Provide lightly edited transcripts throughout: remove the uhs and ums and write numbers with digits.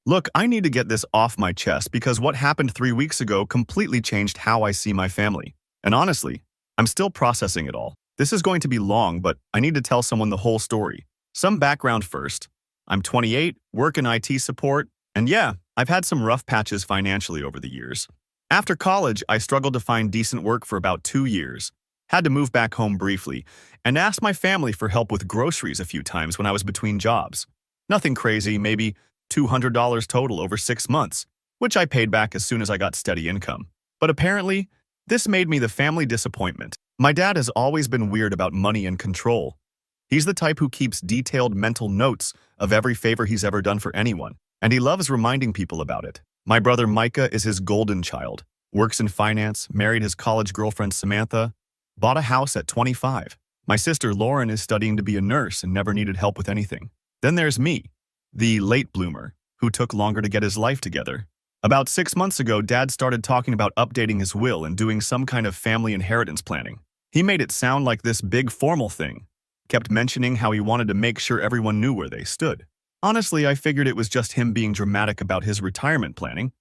Look, I need to get this off my chest because what happened 3 weeks ago completely changed how I see my family. And honestly, I'm still processing it all. This is going to be long, but I need to tell someone the whole story. Some background first. I'm 28, work in IT support, and yeah, I've had some rough patches financially over the years. After college, I struggled to find decent work for about 2 years. Had to move back home briefly, and asked my family for help with groceries a few times when I was between jobs. Nothing crazy, maybe $200 total over 6 months, which I paid back as soon as I got steady income. But apparently, this made me the family disappointment. My dad has always been weird about money and control. He's the type who keeps detailed mental notes of every favor he's ever done for anyone, and he loves reminding people about it. My brother Micah is his golden child, works in finance, married his college girlfriend Samantha, bought a house at 25. My sister Lauren is studying to be a nurse and never needed help with anything. Then there's me, the late bloomer, who took longer to get his life together. About 6 months ago, Dad started talking about updating his will and doing some kind of family inheritance planning. He made it sound like this big formal thing, kept mentioning how he wanted to make sure everyone knew where they stood. Honestly, I figured it was just him being dramatic about his retirement planning.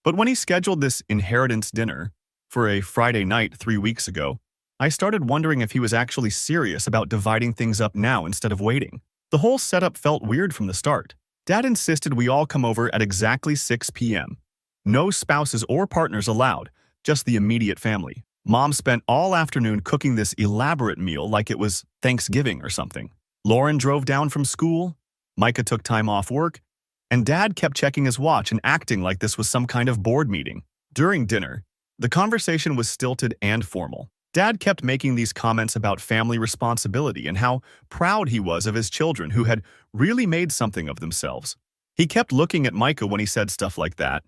But when he scheduled this inheritance dinner for a Friday night 3 weeks ago, I started wondering if he was actually serious about dividing things up now instead of waiting. The whole setup felt weird from the start. Dad insisted we all come over at exactly 6 p.m. No spouses or partners allowed, just the immediate family. Mom spent all afternoon cooking this elaborate meal like it was Thanksgiving or something. Lauren drove down from school, Micah took time off work, and Dad kept checking his watch and acting like this was some kind of board meeting. During dinner, the conversation was stilted and formal. Dad kept making these comments about family responsibility and how proud he was of his children who had really made something of themselves. He kept looking at Micah when he said stuff like that,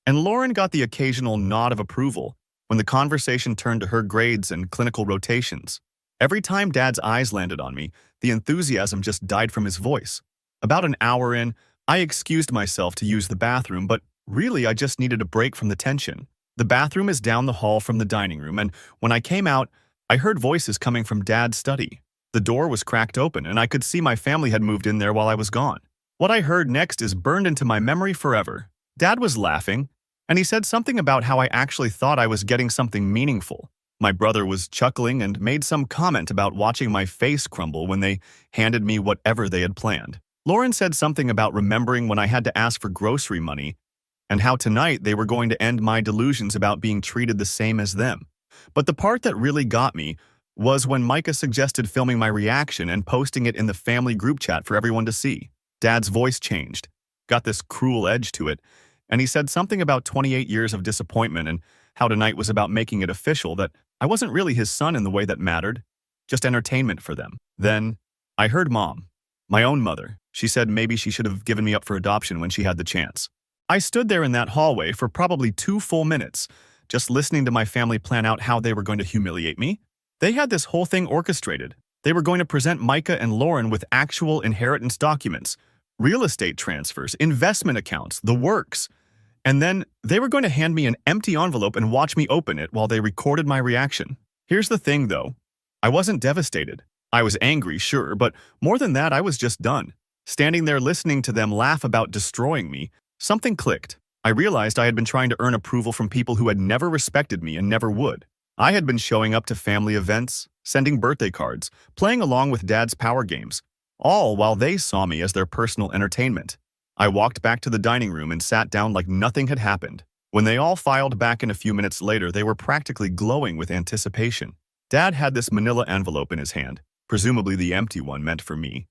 and Lauren got the occasional nod of approval when the conversation turned to her grades and clinical rotations. Every time Dad's eyes landed on me, the enthusiasm just died from his voice. About an hour in, I excused myself to use the bathroom, but really I just needed a break from the tension. The bathroom is down the hall from the dining room, and when I came out, I heard voices coming from Dad's study. The door was cracked open, and I could see my family had moved in there while I was gone. What I heard next is burned into my memory forever. Dad was laughing, and he said something about how I actually thought I was getting something meaningful. My brother was chuckling and made some comment about watching my face crumble when they handed me whatever they had planned. Lauren said something about remembering when I had to ask for grocery money and how tonight they were going to end my delusions about being treated the same as them. But the part that really got me was when Micah suggested filming my reaction and posting it in the family group chat for everyone to see. Dad's voice changed, got this cruel edge to it, and he said something about 28 years of disappointment and how tonight was about making it official that I wasn't really his son in the way that mattered, just entertainment for them. Then I heard Mom, my own mother. She said maybe she should have given me up for adoption when she had the chance. I stood there in that hallway for probably 2 full minutes, just listening to my family plan out how they were going to humiliate me. They had this whole thing orchestrated. They were going to present Micah and Lauren with actual inheritance documents, real estate transfers, investment accounts, the works. And then they were going to hand me an empty envelope and watch me open it while they recorded my reaction. Here's the thing, though. I wasn't devastated. I was angry, sure, but more than that, I was just done. Standing there listening to them laugh about destroying me, something clicked. I realized I had been trying to earn approval from people who had never respected me and never would. I had been showing up to family events, sending birthday cards, playing along with Dad's power games, all while they saw me as their personal entertainment. I walked back to the dining room and sat down like nothing had happened. When they all filed back in a few minutes later, they were practically glowing with anticipation. Dad had this manila envelope in his hand, presumably the empty one meant for me,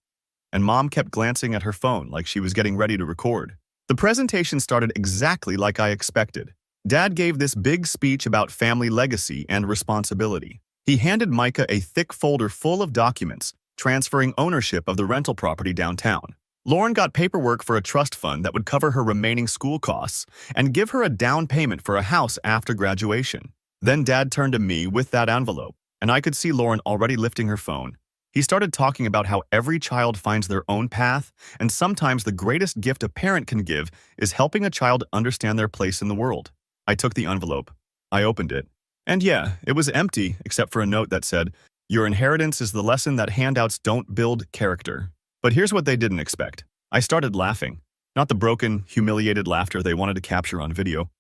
and Mom kept glancing at her phone like she was getting ready to record. The presentation started exactly like I expected. Dad gave this big speech about family legacy and responsibility. He handed Micah a thick folder full of documents, transferring ownership of the rental property downtown. Lauren got paperwork for a trust fund that would cover her remaining school costs and give her a down payment for a house after graduation. Then Dad turned to me with that envelope, and I could see Lauren already lifting her phone. He started talking about how every child finds their own path, and sometimes the greatest gift a parent can give is helping a child understand their place in the world. I took the envelope. I opened it. And yeah, it was empty except for a note that said, "Your inheritance is the lesson that handouts don't build character." But here's what they didn't expect. I started laughing. Not the broken, humiliated laughter they wanted to capture on video.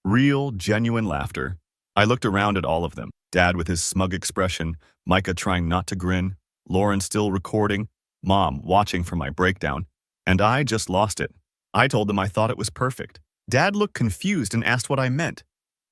Real, genuine laughter. I looked around at all of them. Dad with his smug expression, Micah trying not to grin, Lauren still recording, Mom watching for my breakdown, and I just lost it. I told them I thought it was perfect. Dad looked confused and asked what I meant.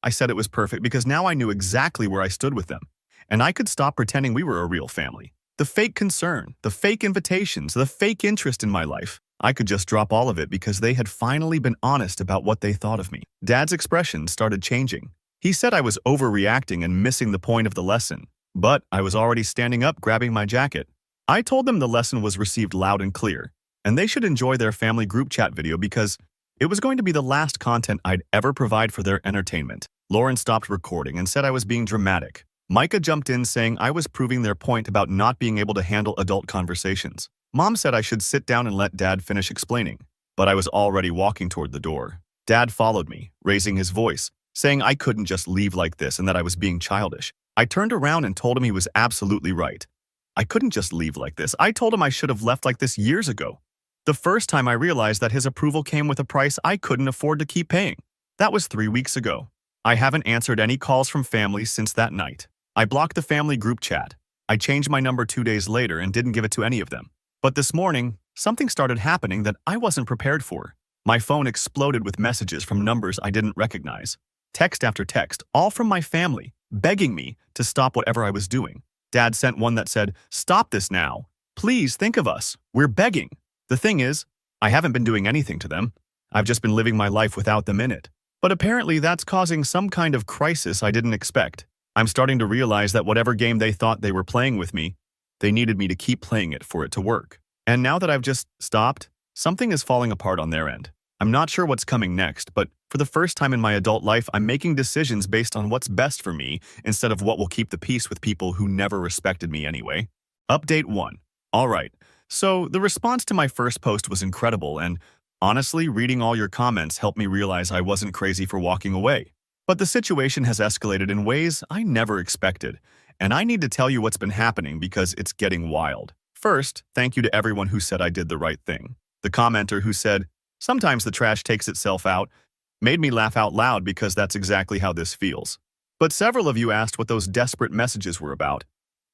I said it was perfect because now I knew exactly where I stood with them, and I could stop pretending we were a real family. The fake concern, the fake invitations, the fake interest in my life. I could just drop all of it because they had finally been honest about what they thought of me. Dad's expression started changing. He said I was overreacting and missing the point of the lesson, but I was already standing up grabbing my jacket. I told them the lesson was received loud and clear, and they should enjoy their family group chat video because it was going to be the last content I'd ever provide for their entertainment. Lauren stopped recording and said I was being dramatic. Micah jumped in saying I was proving their point about not being able to handle adult conversations. Mom said I should sit down and let Dad finish explaining, but I was already walking toward the door. Dad followed me, raising his voice, saying I couldn't just leave like this and that I was being childish. I turned around and told him he was absolutely right. I couldn't just leave like this. I told him I should have left like this years ago. The first time I realized that his approval came with a price I couldn't afford to keep paying. That was 3 weeks ago. I haven't answered any calls from family since that night. I blocked the family group chat. I changed my number 2 days later and didn't give it to any of them. But this morning, something started happening that I wasn't prepared for. My phone exploded with messages from numbers I didn't recognize. Text after text, all from my family, begging me to stop whatever I was doing. Dad sent one that said, "Stop this now. Please think of us. We're begging." The thing is, I haven't been doing anything to them. I've just been living my life without them in it. But apparently that's causing some kind of crisis I didn't expect. I'm starting to realize that whatever game they thought they were playing with me, they needed me to keep playing it for it to work. And now that I've just stopped, something is falling apart on their end. I'm not sure what's coming next, but for the first time in my adult life, I'm making decisions based on what's best for me instead of what will keep the peace with people who never respected me anyway. Update 1. Alright, so the response to my first post was incredible, and honestly, reading all your comments helped me realize I wasn't crazy for walking away. But the situation has escalated in ways I never expected, and I need to tell you what's been happening because it's getting wild. First, thank you to everyone who said I did the right thing. The commenter who said, "Sometimes the trash takes itself out," made me laugh out loud because that's exactly how this feels. But several of you asked what those desperate messages were about.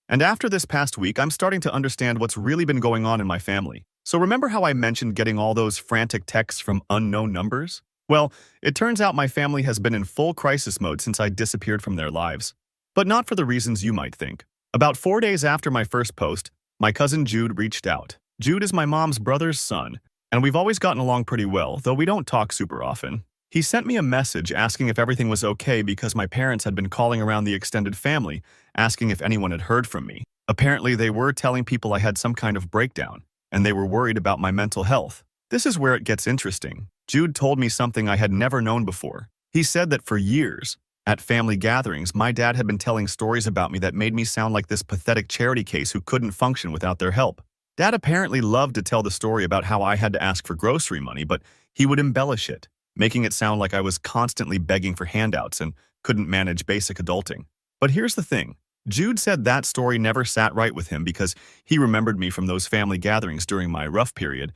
And after this past week, I'm starting to understand what's really been going on in my family. So remember how I mentioned getting all those frantic texts from unknown numbers? Well, it turns out my family has been in full crisis mode since I disappeared from their lives. But not for the reasons you might think. About 4 days after my first post, my cousin Jude reached out. Jude is my mom's brother's son, and we've always gotten along pretty well, though we don't talk super often. He sent me a message asking if everything was okay because my parents had been calling around the extended family, asking if anyone had heard from me. Apparently, they were telling people I had some kind of breakdown, and they were worried about my mental health. This is where it gets interesting. Jude told me something I had never known before. He said that for years, at family gatherings, my dad had been telling stories about me that made me sound like this pathetic charity case who couldn't function without their help. Dad apparently loved to tell the story about how I had to ask for grocery money, but he would embellish it, making it sound like I was constantly begging for handouts and couldn't manage basic adulting. But here's the thing. Jude said that story never sat right with him because he remembered me from those family gatherings during my rough period,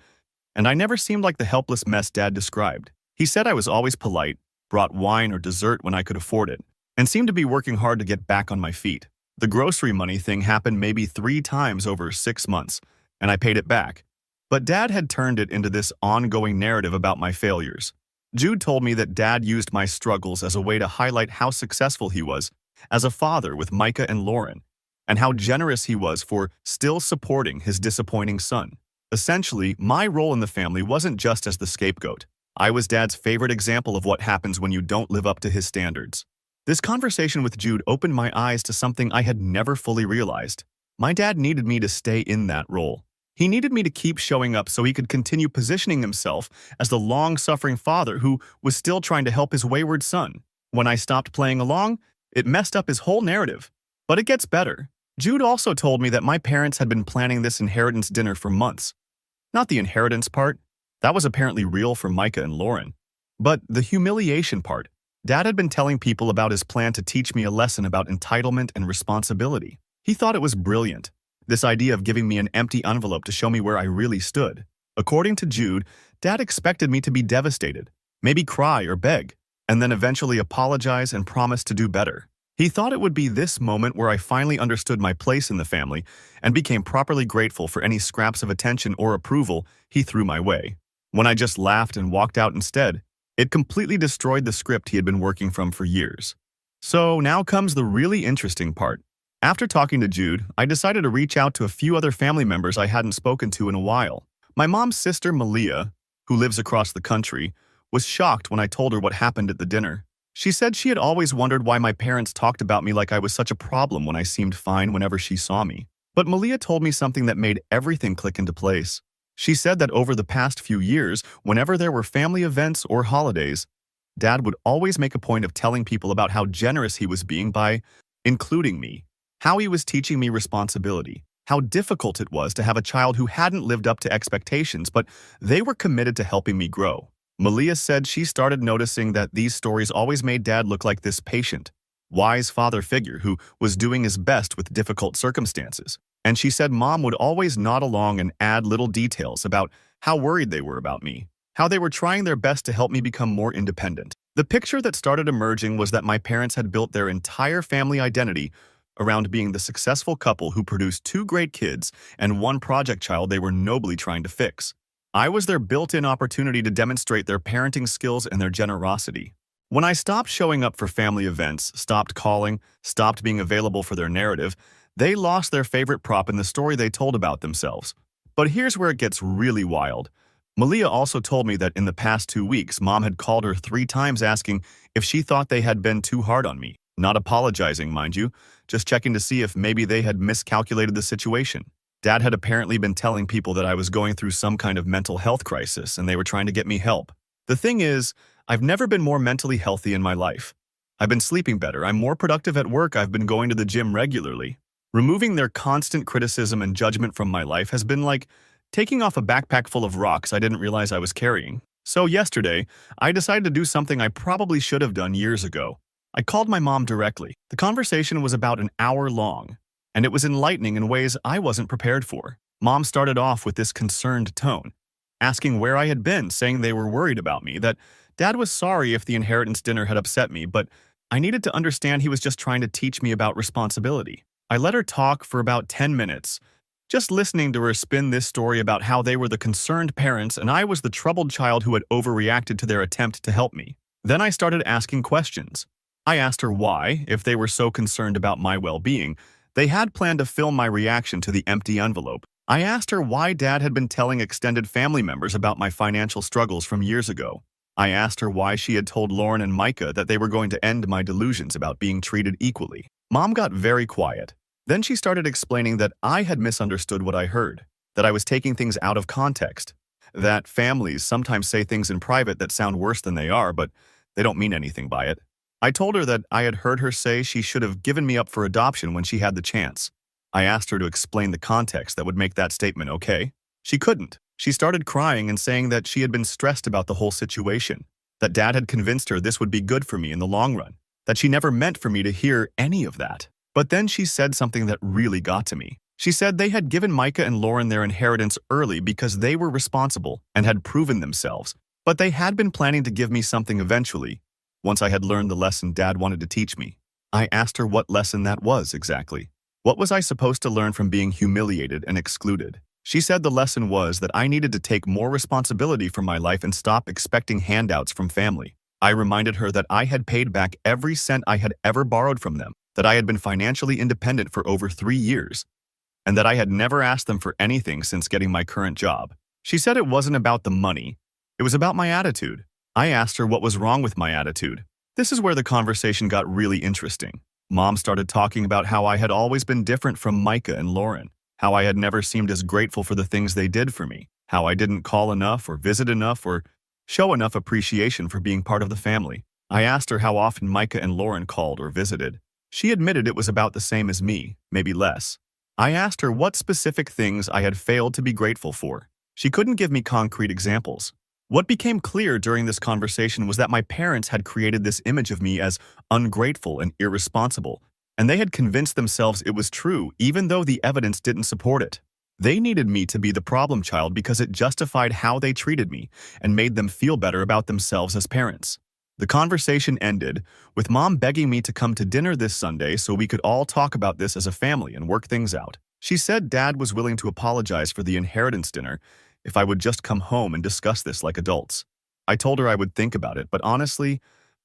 and I never seemed like the helpless mess Dad described. He said I was always polite, brought wine or dessert when I could afford it, and seemed to be working hard to get back on my feet. The grocery money thing happened maybe 3 times over 6 months, and I paid it back. But Dad had turned it into this ongoing narrative about my failures. Jude told me that Dad used my struggles as a way to highlight how successful he was as a father with Micah and Lauren, and how generous he was for still supporting his disappointing son. Essentially, my role in the family wasn't just as the scapegoat. I was Dad's favorite example of what happens when you don't live up to his standards. This conversation with Jude opened my eyes to something I had never fully realized. My dad needed me to stay in that role. He needed me to keep showing up so he could continue positioning himself as the long-suffering father who was still trying to help his wayward son. When I stopped playing along, it messed up his whole narrative. But it gets better. Jude also told me that my parents had been planning this inheritance dinner for months. Not the inheritance part. That was apparently real for Micah and Lauren. But the humiliation part. Dad had been telling people about his plan to teach me a lesson about entitlement and responsibility. He thought it was brilliant. This idea of giving me an empty envelope to show me where I really stood. According to Jude, Dad expected me to be devastated, maybe cry or beg, and then eventually apologize and promise to do better. He thought it would be this moment where I finally understood my place in the family and became properly grateful for any scraps of attention or approval he threw my way. When I just laughed and walked out instead, it completely destroyed the script he had been working from for years. So now comes the really interesting part. After talking to Jude, I decided to reach out to a few other family members I hadn't spoken to in a while. My mom's sister, Malia, who lives across the country, was shocked when I told her what happened at the dinner. She said she had always wondered why my parents talked about me like I was such a problem when I seemed fine whenever she saw me. But Malia told me something that made everything click into place. She said that over the past few years, whenever there were family events or holidays, Dad would always make a point of telling people about how generous he was being by including me, how he was teaching me responsibility, how difficult it was to have a child who hadn't lived up to expectations, but they were committed to helping me grow. Malia said she started noticing that these stories always made Dad look like this patient, wise father figure who was doing his best with difficult circumstances. And she said Mom would always nod along and add little details about how worried they were about me, how they were trying their best to help me become more independent. The picture that started emerging was that my parents had built their entire family identity around being the successful couple who produced 2 great kids and 1 project child they were nobly trying to fix. I was their built-in opportunity to demonstrate their parenting skills and their generosity. When I stopped showing up for family events, stopped calling, stopped being available for their narrative, they lost their favorite prop in the story they told about themselves. But here's where it gets really wild. Malia also told me that in the past 2 weeks, Mom had called her 3 times asking if she thought they had been too hard on me. Not apologizing, mind you, just checking to see if maybe they had miscalculated the situation. Dad had apparently been telling people that I was going through some kind of mental health crisis and they were trying to get me help. The thing is, I've never been more mentally healthy in my life. I've been sleeping better, I'm more productive at work, I've been going to the gym regularly. Removing their constant criticism and judgment from my life has been like taking off a backpack full of rocks I didn't realize I was carrying. So yesterday, I decided to do something I probably should have done years ago. I called my mom directly. The conversation was about an hour long, and it was enlightening in ways I wasn't prepared for. Mom started off with this concerned tone, asking where I had been, saying they were worried about me, that Dad was sorry if the inheritance dinner had upset me, but I needed to understand he was just trying to teach me about responsibility. I let her talk for about 10 minutes, just listening to her spin this story about how they were the concerned parents and I was the troubled child who had overreacted to their attempt to help me. Then I started asking questions. I asked her why, if they were so concerned about my well-being, they had planned to film my reaction to the empty envelope. I asked her why Dad had been telling extended family members about my financial struggles from years ago. I asked her why she had told Lauren and Micah that they were going to end my delusions about being treated equally. Mom got very quiet. Then she started explaining that I had misunderstood what I heard, that I was taking things out of context, that families sometimes say things in private that sound worse than they are, but they don't mean anything by it. I told her that I had heard her say she should have given me up for adoption when she had the chance. I asked her to explain the context that would make that statement okay. She couldn't. She started crying and saying that she had been stressed about the whole situation, that Dad had convinced her this would be good for me in the long run, that she never meant for me to hear any of that. But then she said something that really got to me. She said they had given Micah and Lauren their inheritance early because they were responsible and had proven themselves, but they had been planning to give me something eventually, once I had learned the lesson Dad wanted to teach me. I asked her what lesson that was exactly. What was I supposed to learn from being humiliated and excluded? She said the lesson was that I needed to take more responsibility for my life and stop expecting handouts from family. I reminded her that I had paid back every cent I had ever borrowed from them, that I had been financially independent for over 3 years, and that I had never asked them for anything since getting my current job. She said it wasn't about the money, it was about my attitude. I asked her what was wrong with my attitude. This is where the conversation got really interesting. Mom started talking about how I had always been different from Micah and Lauren, how I had never seemed as grateful for the things they did for me, how I didn't call enough or visit enough or show enough appreciation for being part of the family. I asked her how often Micah and Lauren called or visited. She admitted it was about the same as me, maybe less. I asked her what specific things I had failed to be grateful for. She couldn't give me concrete examples. What became clear during this conversation was that my parents had created this image of me as ungrateful and irresponsible, and they had convinced themselves it was true even though the evidence didn't support it. They needed me to be the problem child because it justified how they treated me and made them feel better about themselves as parents. The conversation ended with Mom begging me to come to dinner this Sunday so we could all talk about this as a family and work things out. She said Dad was willing to apologize for the inheritance dinner if I would just come home and discuss this like adults. I told her I would think about it, but honestly,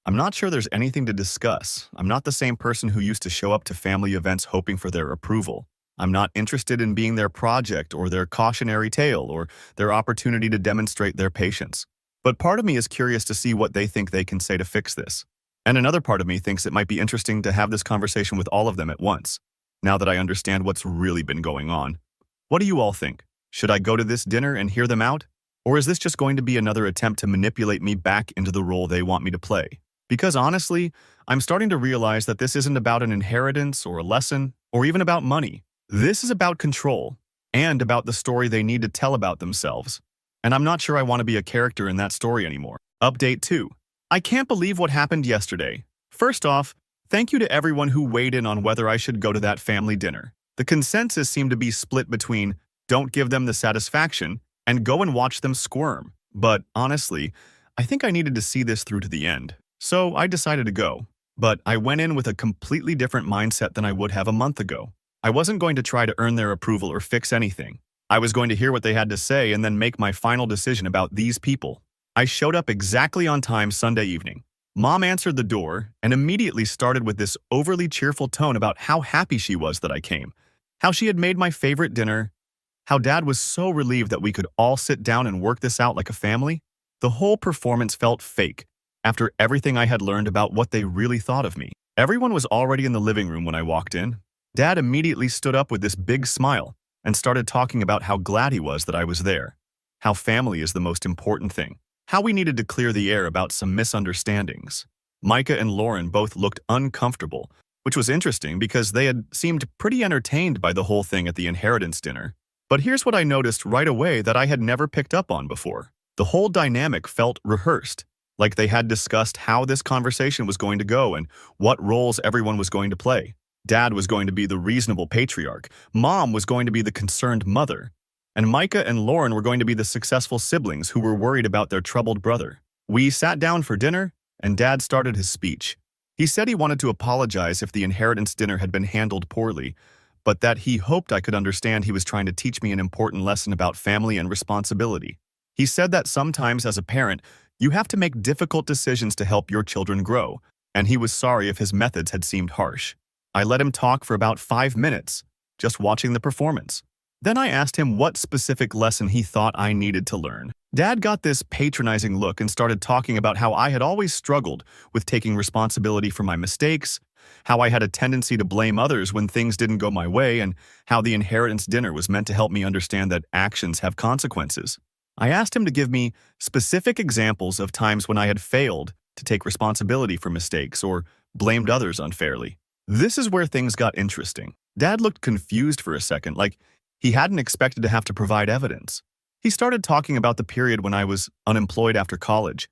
I'm not sure there's anything to discuss. I'm not the same person who used to show up to family events hoping for their approval. I'm not interested in being their project or their cautionary tale or their opportunity to demonstrate their patience. But part of me is curious to see what they think they can say to fix this. And another part of me thinks it might be interesting to have this conversation with all of them at once, now that I understand what's really been going on. What do you all think? Should I go to this dinner and hear them out? Or is this just going to be another attempt to manipulate me back into the role they want me to play? Because honestly, I'm starting to realize that this isn't about an inheritance or a lesson or even about money. This is about control and about the story they need to tell about themselves. And I'm not sure I want to be a character in that story anymore. Update 2. I can't believe what happened yesterday. First off, thank you to everyone who weighed in on whether I should go to that family dinner. The consensus seemed to be split between don't give them the satisfaction and go and watch them squirm. But honestly, I think I needed to see this through to the end. So I decided to go. But I went in with a completely different mindset than I would have a month ago. I wasn't going to try to earn their approval or fix anything. I was going to hear what they had to say and then make my final decision about these people. I showed up exactly on time Sunday evening. Mom answered the door and immediately started with this overly cheerful tone about how happy she was that I came, how she had made my favorite dinner, how Dad was so relieved that we could all sit down and work this out like a family. The whole performance felt fake after everything I had learned about what they really thought of me. Everyone was already in the living room when I walked in. Dad immediately stood up with this big smile and started talking about how glad he was that I was there, how family is the most important thing, how we needed to clear the air about some misunderstandings. Micah and Lauren both looked uncomfortable, which was interesting because they had seemed pretty entertained by the whole thing at the inheritance dinner. But here's what I noticed right away that I had never picked up on before. The whole dynamic felt rehearsed, like they had discussed how this conversation was going to go and what roles everyone was going to play. Dad was going to be the reasonable patriarch, Mom was going to be the concerned mother, and Micah and Lauren were going to be the successful siblings who were worried about their troubled brother. We sat down for dinner, and Dad started his speech. He said he wanted to apologize if the inheritance dinner had been handled poorly, but that he hoped I could understand he was trying to teach me an important lesson about family and responsibility. He said that sometimes as a parent, you have to make difficult decisions to help your children grow, and he was sorry if his methods had seemed harsh. I let him talk for about 5 minutes, just watching the performance. Then I asked him what specific lesson he thought I needed to learn. Dad got this patronizing look and started talking about how I had always struggled with taking responsibility for my mistakes, how I had a tendency to blame others when things didn't go my way, and how the inheritance dinner was meant to help me understand that actions have consequences. I asked him to give me specific examples of times when I had failed to take responsibility for mistakes or blamed others unfairly. This is where things got interesting. Dad looked confused for a second, like he hadn't expected to have to provide evidence. He started talking about the period when I was unemployed after college,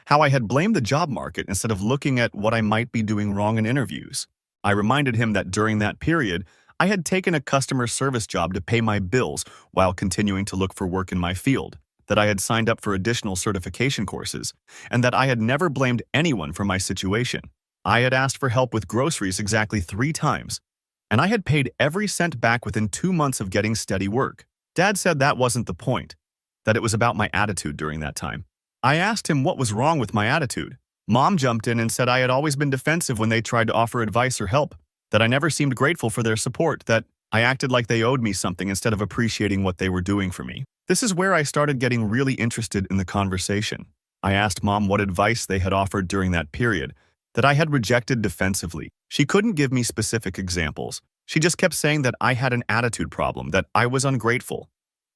how I had blamed the job market instead of looking at what I might be doing wrong in interviews. I reminded him that during that period, I had taken a customer service job to pay my bills while continuing to look for work in my field, that I had signed up for additional certification courses, and that I had never blamed anyone for my situation. I had asked for help with groceries exactly 3 times, and I had paid every cent back within 2 months of getting steady work. Dad said that wasn't the point, that it was about my attitude during that time. I asked him what was wrong with my attitude. Mom jumped in and said I had always been defensive when they tried to offer advice or help, that I never seemed grateful for their support, that I acted like they owed me something instead of appreciating what they were doing for me. This is where I started getting really interested in the conversation. I asked Mom what advice they had offered during that period, that I had rejected defensively. She couldn't give me specific examples. She just kept saying that I had an attitude problem, that I was ungrateful,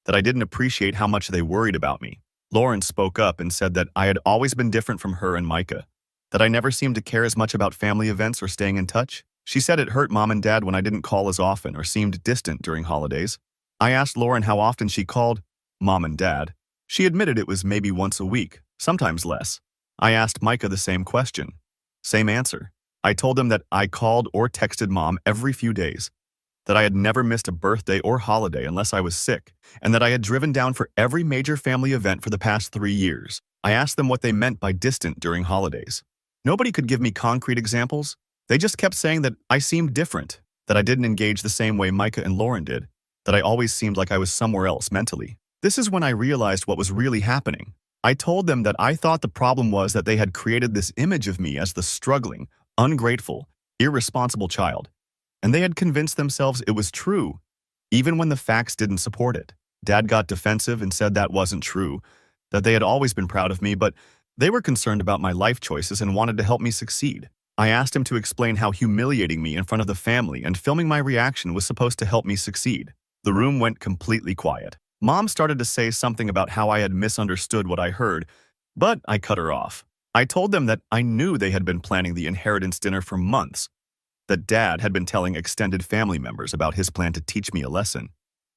that I didn't appreciate how much they worried about me. Lauren spoke up and said that I had always been different from her and Micah, that I never seemed to care as much about family events or staying in touch. She said it hurt Mom and Dad when I didn't call as often or seemed distant during holidays. I asked Lauren how often she called Mom and Dad. She admitted it was maybe once a week, sometimes less. I asked Micah the same question. Same answer. I told them that I called or texted Mom every few days, that I had never missed a birthday or holiday unless I was sick, and that I had driven down for every major family event for the past 3 years. I asked them what they meant by distant during holidays. Nobody could give me concrete examples. They just kept saying that I seemed different, that I didn't engage the same way Micah and Lauren did, that I always seemed like I was somewhere else mentally. This is when I realized what was really happening. I told them that I thought the problem was that they had created this image of me as the struggling, ungrateful, irresponsible child, and they had convinced themselves it was true, even when the facts didn't support it. Dad got defensive and said that wasn't true, that they had always been proud of me, but they were concerned about my life choices and wanted to help me succeed. I asked him to explain how humiliating me in front of the family and filming my reaction was supposed to help me succeed. The room went completely quiet. Mom started to say something about how I had misunderstood what I heard, but I cut her off. I told them that I knew they had been planning the inheritance dinner for months, that Dad had been telling extended family members about his plan to teach me a lesson,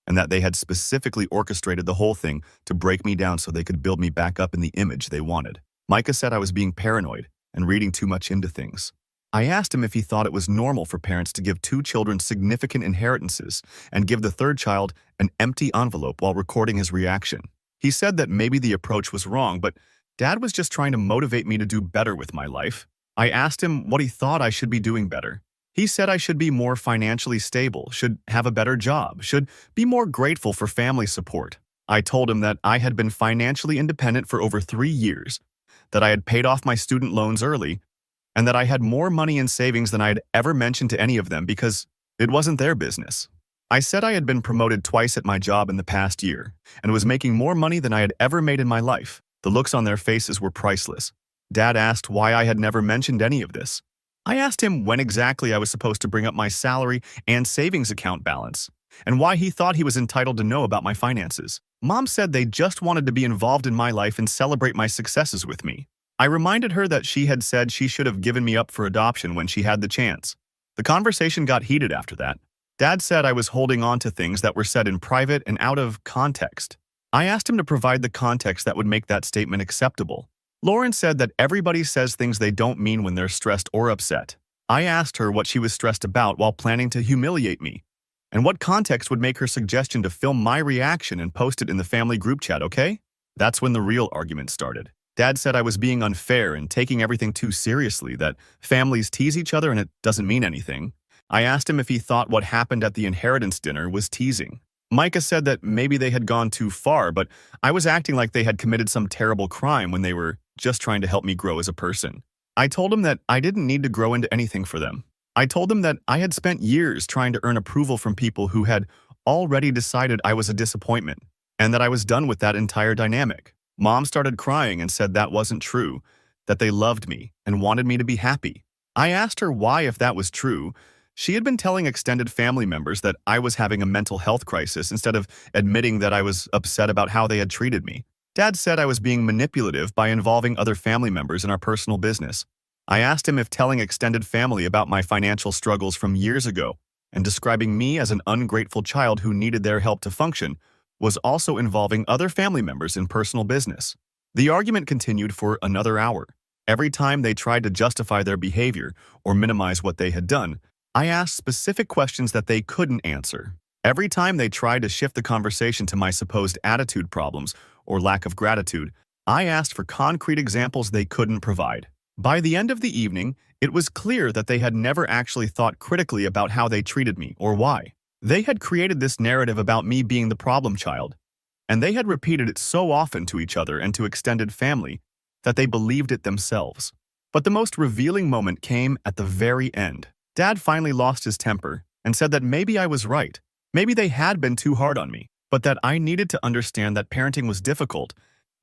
and that they had specifically orchestrated the whole thing to break me down so they could build me back up in the image they wanted. Micah said I was being paranoid and reading too much into things. I asked him if he thought it was normal for parents to give 2 children significant inheritances and give the third child an empty envelope while recording his reaction. He said that maybe the approach was wrong, but Dad was just trying to motivate me to do better with my life. I asked him what he thought I should be doing better. He said I should be more financially stable, should have a better job, should be more grateful for family support. I told him that I had been financially independent for over 3 years, that I had paid off my student loans early, and that I had more money in savings than I had ever mentioned to any of them because it wasn't their business. I said I had been promoted twice at my job in the past year and was making more money than I had ever made in my life. The looks on their faces were priceless. Dad asked why I had never mentioned any of this. I asked him when exactly I was supposed to bring up my salary and savings account balance, and why he thought he was entitled to know about my finances. Mom said they just wanted to be involved in my life and celebrate my successes with me. I reminded her that she had said she should have given me up for adoption when she had the chance. The conversation got heated after that. Dad said I was holding on to things that were said in private and out of context. I asked him to provide the context that would make that statement acceptable. Lauren said that everybody says things they don't mean when they're stressed or upset. I asked her what she was stressed about while planning to humiliate me, and what context would make her suggestion to film my reaction and post it in the family group chat, okay? That's when the real argument started. Dad said I was being unfair and taking everything too seriously, that families tease each other and it doesn't mean anything. I asked him if he thought what happened at the inheritance dinner was teasing. Micah said that maybe they had gone too far, but I was acting like they had committed some terrible crime when they were just trying to help me grow as a person. I told him that I didn't need to grow into anything for them. I told them that I had spent years trying to earn approval from people who had already decided I was a disappointment, and that I was done with that entire dynamic. Mom started crying and said that wasn't true, that they loved me and wanted me to be happy. I asked her why, if that was true. She had been telling extended family members that I was having a mental health crisis instead of admitting that I was upset about how they had treated me. Dad said I was being manipulative by involving other family members in our personal business. I asked him if telling extended family about my financial struggles from years ago and describing me as an ungrateful child who needed their help to function was also involving other family members in personal business. The argument continued for another hour. Every time they tried to justify their behavior or minimize what they had done, I asked specific questions that they couldn't answer. Every time they tried to shift the conversation to my supposed attitude problems or lack of gratitude, I asked for concrete examples they couldn't provide. By the end of the evening, it was clear that they had never actually thought critically about how they treated me or why. They had created this narrative about me being the problem child, and they had repeated it so often to each other and to extended family that they believed it themselves. But the most revealing moment came at the very end. Dad finally lost his temper and said that maybe I was right. Maybe they had been too hard on me, but that I needed to understand that parenting was difficult,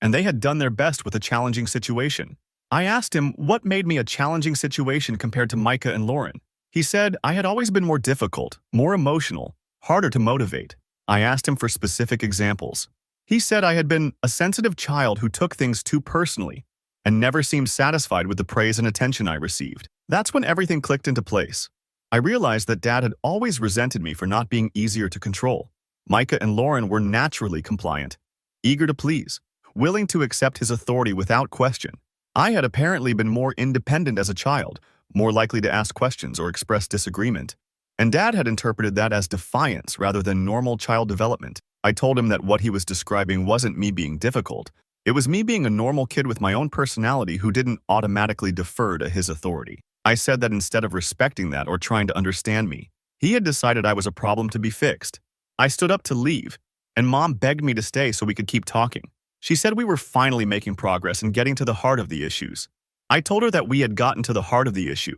and they had done their best with a challenging situation. I asked him what made me a challenging situation compared to Micah and Lauren. He said I had always been more difficult, more emotional, harder to motivate. I asked him for specific examples. He said I had been a sensitive child who took things too personally and never seemed satisfied with the praise and attention I received. That's when everything clicked into place. I realized that Dad had always resented me for not being easier to control. Micah and Lauren were naturally compliant, eager to please, willing to accept his authority without question. I had apparently been more independent as a child, more likely to ask questions or express disagreement. And Dad had interpreted that as defiance rather than normal child development. I told him that what he was describing wasn't me being difficult. It was me being a normal kid with my own personality who didn't automatically defer to his authority. I said that instead of respecting that or trying to understand me, he had decided I was a problem to be fixed. I stood up to leave, and Mom begged me to stay so we could keep talking. She said we were finally making progress and getting to the heart of the issues. I told her that we had gotten to the heart of the issue.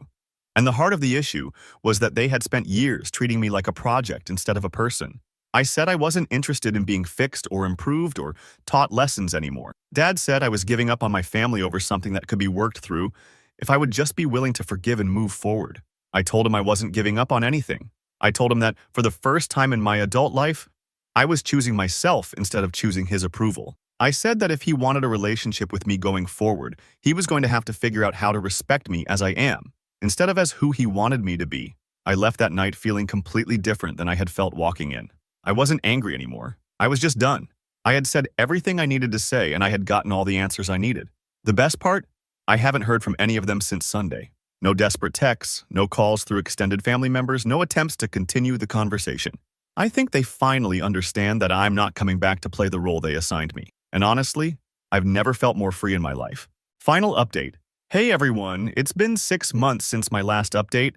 And the heart of the issue was that they had spent years treating me like a project instead of a person. I said I wasn't interested in being fixed or improved or taught lessons anymore. Dad said I was giving up on my family over something that could be worked through if I would just be willing to forgive and move forward. I told him I wasn't giving up on anything. I told him that for the first time in my adult life, I was choosing myself instead of choosing his approval. I said that if he wanted a relationship with me going forward, he was going to have to figure out how to respect me as I am, instead of as who he wanted me to be. I left that night feeling completely different than I had felt walking in. I wasn't angry anymore. I was just done. I had said everything I needed to say, and I had gotten all the answers I needed. The best part? I haven't heard from any of them since Sunday. No desperate texts, no calls through extended family members, no attempts to continue the conversation. I think they finally understand that I'm not coming back to play the role they assigned me. And honestly, I've never felt more free in my life. Final update. Hey everyone, it's been 6 months since my last update,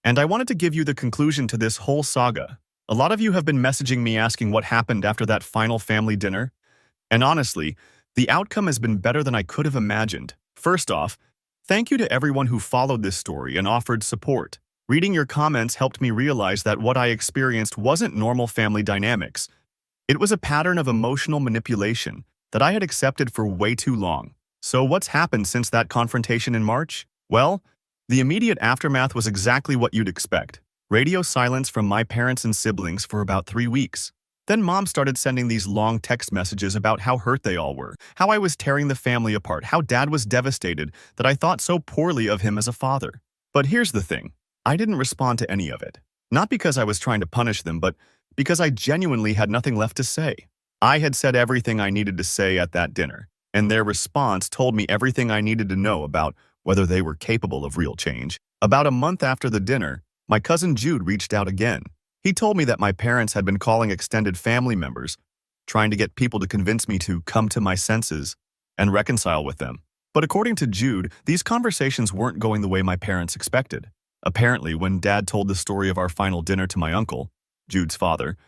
and I wanted to give you the conclusion to this whole saga. A lot of you have been messaging me asking what happened after that final family dinner, and honestly, the outcome has been better than I could have imagined. First off, thank you to everyone who followed this story and offered support. Reading your comments helped me realize that what I experienced wasn't normal family dynamics. It was a pattern of emotional manipulation that I had accepted for way too long. So what's happened since that confrontation in March? Well, the immediate aftermath was exactly what you'd expect. Radio silence from my parents and siblings for about 3 weeks. Then Mom started sending these long text messages about how hurt they all were, how I was tearing the family apart, how Dad was devastated that I thought so poorly of him as a father. But here's the thing. I didn't respond to any of it. Not because I was trying to punish them, but because I genuinely had nothing left to say. I had said everything I needed to say at that dinner, and their response told me everything I needed to know about whether they were capable of real change. About a month after the dinner, my cousin Jude reached out again. He told me that my parents had been calling extended family members, trying to get people to convince me to come to my senses and reconcile with them. But according to Jude, these conversations weren't going the way my parents expected. Apparently, when Dad told the story of our final dinner to my uncle, Jude's father,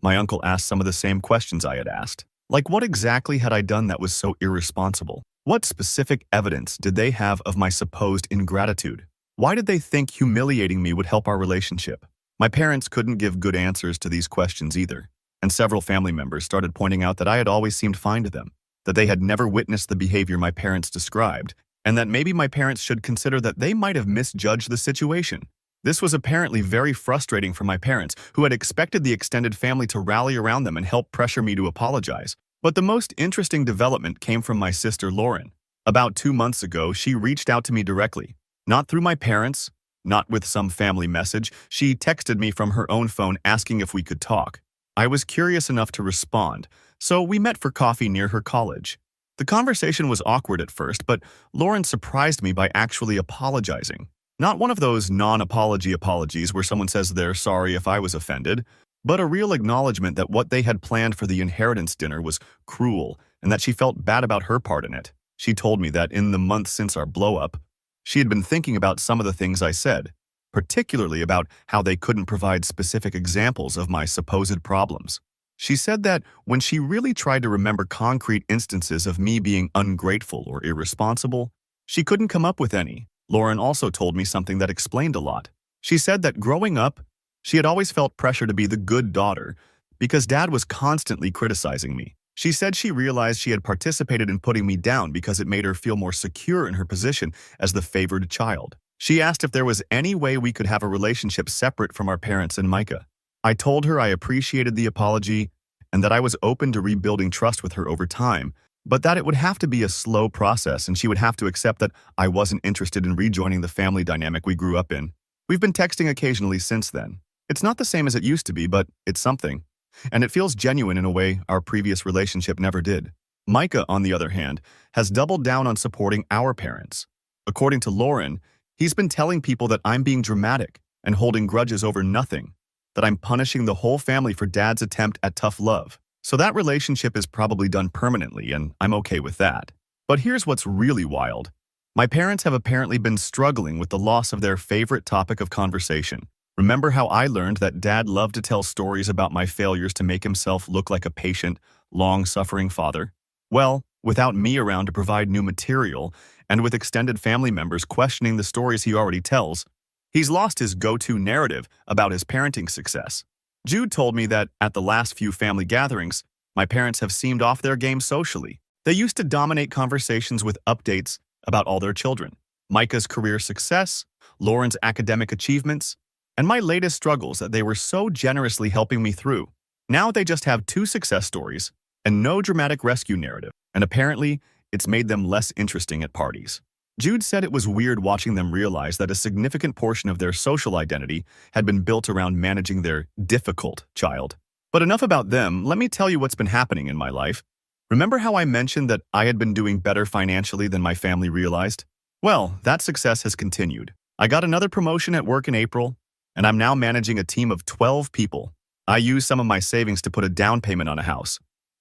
my uncle asked some of the same questions I had asked. Like, what exactly had I done that was so irresponsible? What specific evidence did they have of my supposed ingratitude? Why did they think humiliating me would help our relationship? My parents couldn't give good answers to these questions either, and several family members started pointing out that I had always seemed fine to them, that they had never witnessed the behavior my parents described, and that maybe my parents should consider that they might have misjudged the situation. This was apparently very frustrating for my parents, who had expected the extended family to rally around them and help pressure me to apologize. But the most interesting development came from my sister Lauren. About 2 months ago, she reached out to me directly. Not through my parents, not with some family message. She texted me from her own phone asking if we could talk. I was curious enough to respond, so we met for coffee near her college. The conversation was awkward at first, but Lauren surprised me by actually apologizing. Not one of those non-apology apologies where someone says they're sorry if I was offended, but a real acknowledgement that what they had planned for the inheritance dinner was cruel and that she felt bad about her part in it. She told me that in the months since our blow-up, she had been thinking about some of the things I said, particularly about how they couldn't provide specific examples of my supposed problems. She said that when she really tried to remember concrete instances of me being ungrateful or irresponsible, she couldn't come up with any. Lauren also told me something that explained a lot. She said that growing up, she had always felt pressure to be the good daughter because Dad was constantly criticizing me. She said she realized she had participated in putting me down because it made her feel more secure in her position as the favored child. She asked if there was any way we could have a relationship separate from our parents and Micah. I told her I appreciated the apology and that I was open to rebuilding trust with her over time, but that it would have to be a slow process and she would have to accept that I wasn't interested in rejoining the family dynamic we grew up in. We've been texting occasionally since then. It's not the same as it used to be, but it's something. And it feels genuine in a way our previous relationship never did. Micah, on the other hand, has doubled down on supporting our parents. According to Lauren, he's been telling people that I'm being dramatic, and holding grudges over nothing, that I'm punishing the whole family for dad's attempt at tough love. So that relationship is probably done permanently, and I'm okay with that. But here's what's really wild. My parents have apparently been struggling with the loss of their favorite topic of conversation. Remember how I learned that dad loved to tell stories about my failures to make himself look like a patient, long-suffering father? Well, without me around to provide new material, and with extended family members questioning the stories he already tells, he's lost his go-to narrative about his parenting success. Jude told me that at the last few family gatherings, my parents have seemed off their game socially. They used to dominate conversations with updates about all their children, Micah's career success, Lauren's academic achievements, and my latest struggles that they were so generously helping me through. Now they just have two success stories and no dramatic rescue narrative, and apparently it's made them less interesting at parties. Jude said it was weird watching them realize that a significant portion of their social identity had been built around managing their difficult child. But enough about them, let me tell you what's been happening in my life. Remember how I mentioned that I had been doing better financially than my family realized? Well, that success has continued. I got another promotion at work in April, and I'm now managing a team of 12 people. I used some of my savings to put a down payment on a house.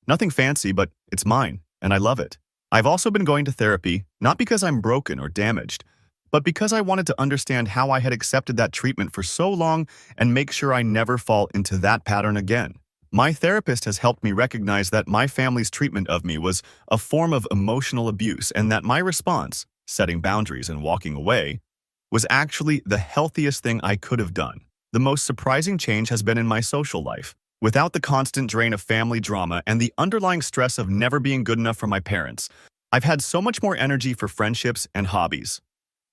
Nothing fancy, but it's mine, and I love it. I've also been going to therapy, not because I'm broken or damaged, but because I wanted to understand how I had accepted that treatment for so long and make sure I never fall into that pattern again. My therapist has helped me recognize that my family's treatment of me was a form of emotional abuse and that my response, setting boundaries and walking away, was actually the healthiest thing I could have done. The most surprising change has been in my social life. Without the constant drain of family drama and the underlying stress of never being good enough for my parents, I've had so much more energy for friendships and hobbies.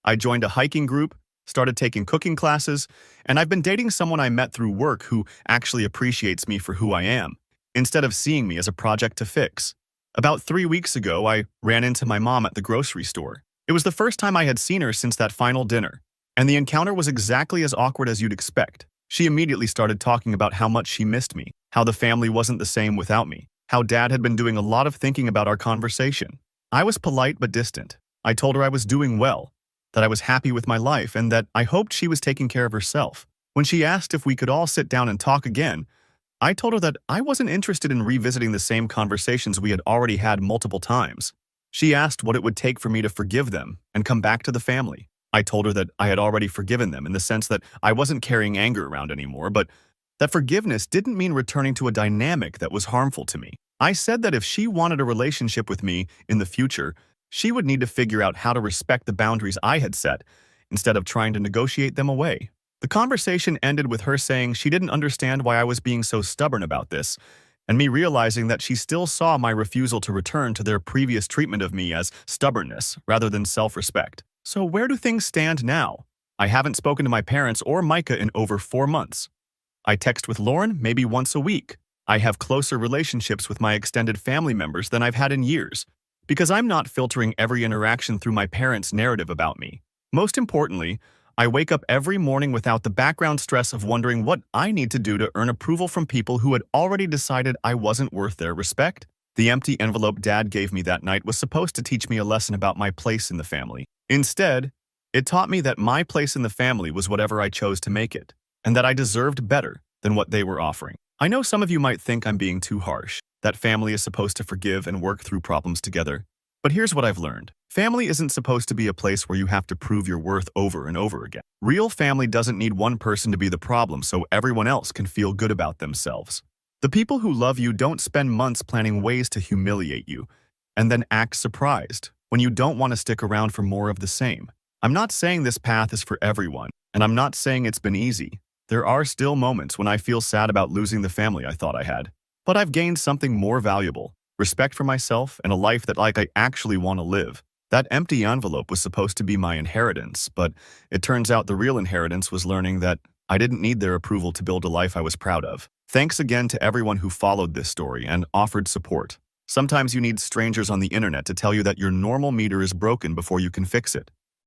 I joined a hiking group, started taking cooking classes, and I've been dating someone I met through work who actually appreciates me for who I am, instead of seeing me as a project to fix. About 3 weeks ago, I ran into my mom at the grocery store. It was the first time I had seen her since that final dinner, and the encounter was exactly as awkward as you'd expect. She immediately started talking about how much she missed me, how the family wasn't the same without me, how Dad had been doing a lot of thinking about our conversation. I was polite but distant. I told her I was doing well, that I was happy with my life, and that I hoped she was taking care of herself. When she asked if we could all sit down and talk again, I told her that I wasn't interested in revisiting the same conversations we had already had multiple times. She asked what it would take for me to forgive them and come back to the family. I told her that I had already forgiven them in the sense that I wasn't carrying anger around anymore, but that forgiveness didn't mean returning to a dynamic that was harmful to me. I said that if she wanted a relationship with me in the future, she would need to figure out how to respect the boundaries I had set instead of trying to negotiate them away. The conversation ended with her saying she didn't understand why I was being so stubborn about this, and me realizing that she still saw my refusal to return to their previous treatment of me as stubbornness rather than self-respect. So where do things stand now? I haven't spoken to my parents or Micah in over 4 months. I text with Lauren maybe once a week. I have closer relationships with my extended family members than I've had in years, because I'm not filtering every interaction through my parents' narrative about me. Most importantly, I wake up every morning without the background stress of wondering what I need to do to earn approval from people who had already decided I wasn't worth their respect. The empty envelope Dad gave me that night was supposed to teach me a lesson about my place in the family. Instead, it taught me that my place in the family was whatever I chose to make it, and that I deserved better than what they were offering. I know some of you might think I'm being too harsh, that family is supposed to forgive and work through problems together. But here's what I've learned. Family isn't supposed to be a place where you have to prove your worth over and over again. Real family doesn't need one person to be the problem so everyone else can feel good about themselves. The people who love you don't spend months planning ways to humiliate you and then act surprised when you don't want to stick around for more of the same. I'm not saying this path is for everyone, and I'm not saying it's been easy. There are still moments when I feel sad about losing the family I thought I had. But I've gained something more valuable, respect for myself and a life that I actually want to live. That empty envelope was supposed to be my inheritance, but it turns out the real inheritance was learning that I didn't need their approval to build a life I was proud of. Thanks again to everyone who followed this story and offered support. Sometimes you need strangers on the internet to tell you that your normal meter is broken before you can fix it.